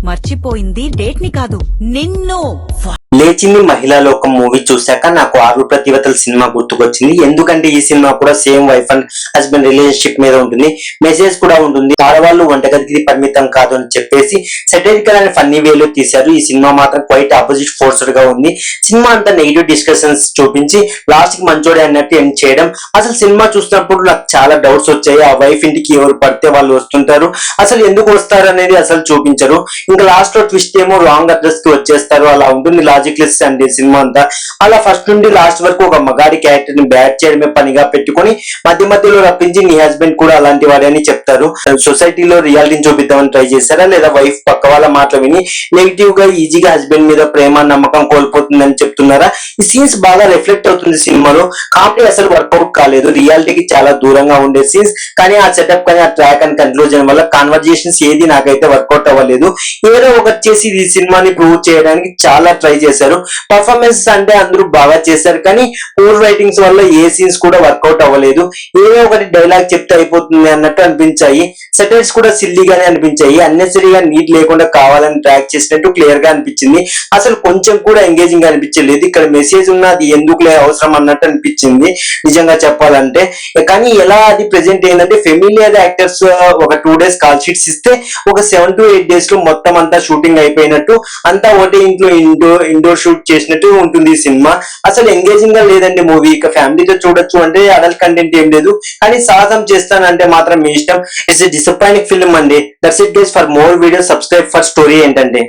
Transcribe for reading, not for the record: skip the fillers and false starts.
మర్చిపోయింది డేట్ ని కాదు నిన్ను. లేచింది మహిళా లోకం మూవీ చూశాక నాకు ఆరు ప్రతివతల సినిమా గుర్తుకొచ్చింది. ఎందుకంటే ఈ సినిమా కూడా same wife and husband relationship మీద ఉంటుంది, మెసేజ్ కూడా ఉంటుంది. ఆడవాళ్ళు వంటగదికి పరిమితం కాదు అని చెప్పేసి సెటరికల్ అండ్ ఫన్నీ వేలో తీశారు. ఈ సినిమా మాత్రం క్వైట్ ఆపోజిట్ ఫోర్స్డ్ గా ఉంది. సినిమా అంతా నెగిటివ్ డిస్కషన్స్ చూపించి లాస్ట్ కి మంచోడే అన్నట్టు ఎండ్ చేయడం. అసలు సినిమా చూసినప్పుడు నాకు చాలా డౌట్స్ వచ్చాయి. ఆ వైఫ్ ఇంటికి ఎవరు పడితే వాళ్ళు వస్తుంటారు, అసలు ఎందుకు వస్తారు అనేది అసలు చూపించరు. ఇంకా లాస్ట్ లో ట్విస్ట్ ఏమో రాంగ్ అడ్రస్ కి వచ్చేస్తారు. అలా ఉంటుంది లాజిక్ లెస్ అండి సినిమా అంతా. అలా ఫస్ట్ నుండి లాస్ట్ వరకు ఒక మగాడి క్యారెక్టర్ ని బ్యాట్ చేయడమే పనిగా పెట్టుకుని మధ్య మధ్యలో రప్పించి నీ హస్బెండ్ కూడా అలాంటి వాడే అని చెప్తారు. సొసైటీలో రియాలిటీని చూపిద్దామని ట్రై చేశారా, లేదా వైఫ్ పక్క వాళ్ళ మాటలు విని నెగిటివ్ గా ఈజీగా హస్బెండ్ మీద ప్రేమ నమ్మకం కోల్పోతుందని చెప్తున్నారా? ఈ సీన్స్ బాగా రిఫ్లెక్ట్ అవుతుంది సినిమాలో. కామెడీ అసలు వర్కౌట్ కాలేదు, రియాలిటీకి చాలా దూరంగా ఉండే సీన్స్. కానీ ఆ సెటప్ కానీ ఆ ట్రాక్ అండ్ కన్క్లూజన్ వల్ల కాన్వర్జేషన్స్ ఏది నాకైతే వర్కౌట్ అవ్వలేదు. ఏదో ఒకటి చేసి ఈ సినిమాని ప్రూవ్ చేయడానికి చాలా ట్రై చేశారు. పర్ఫార్మెన్స్ అంటే అందరూ బాగా చేశారు, కానీ పూర్ రైటింగ్స్ వల్ల ఏ సీన్స్ కూడా వర్కౌట్ అవ్వలేదు. ఏదో ఒకటి డైలాగ్ చెప్తే అయిపోతుంది అన్నట్టు అనిపించాయి. సెటైర్స్ కూడా సిల్లీగానే అనిపించాయి. అన్నెసరీగా నీట్ లేకుండా కావాలని ట్రాక్ చేసినట్టు క్లియర్ గా అనిపించింది. అసలు కొంచెం కూడా ఎంగేజింగ్ అనిపించలేదు. ఇక్కడ మెసేజ్ ఉన్నది ఎందుకులే అవసరం అన్నట్టు అనిపించింది నిజంగా చెప్పాలంటే. కానీ ఎలా అది ప్రెజెంట్ అయిందంటే ఫెమిలియర్ యాక్టర్స్ ఒక 2 days కాల్ షీట్స్ ఇస్తే ఒక 7 to 8 days లో మొత్తం అంతా షూటింగ్ అయిపోయినట్టు, అంతా ఒకటే ఇంట్లో ఇండోర్ షూట్ చేసినట్టు ఉంటుంది ఈ సినిమా. అసలు ఎంగేజింగ్ గా లేదండి మూవీ. ఇక ఫ్యామిలీతో చూడొచ్చు అంటే అడల్ట్ కంటెంట్ ఏం లేదు, కానీ సాహసం చేస్తానంటే మాత్రం మీ ఇష్టం. ఇట్స్ ఎ డిసప్పాయింటింగ్ ఫిల్మ్ అండి. That's it guys. For more videos subscribe for story ఏంటంటే.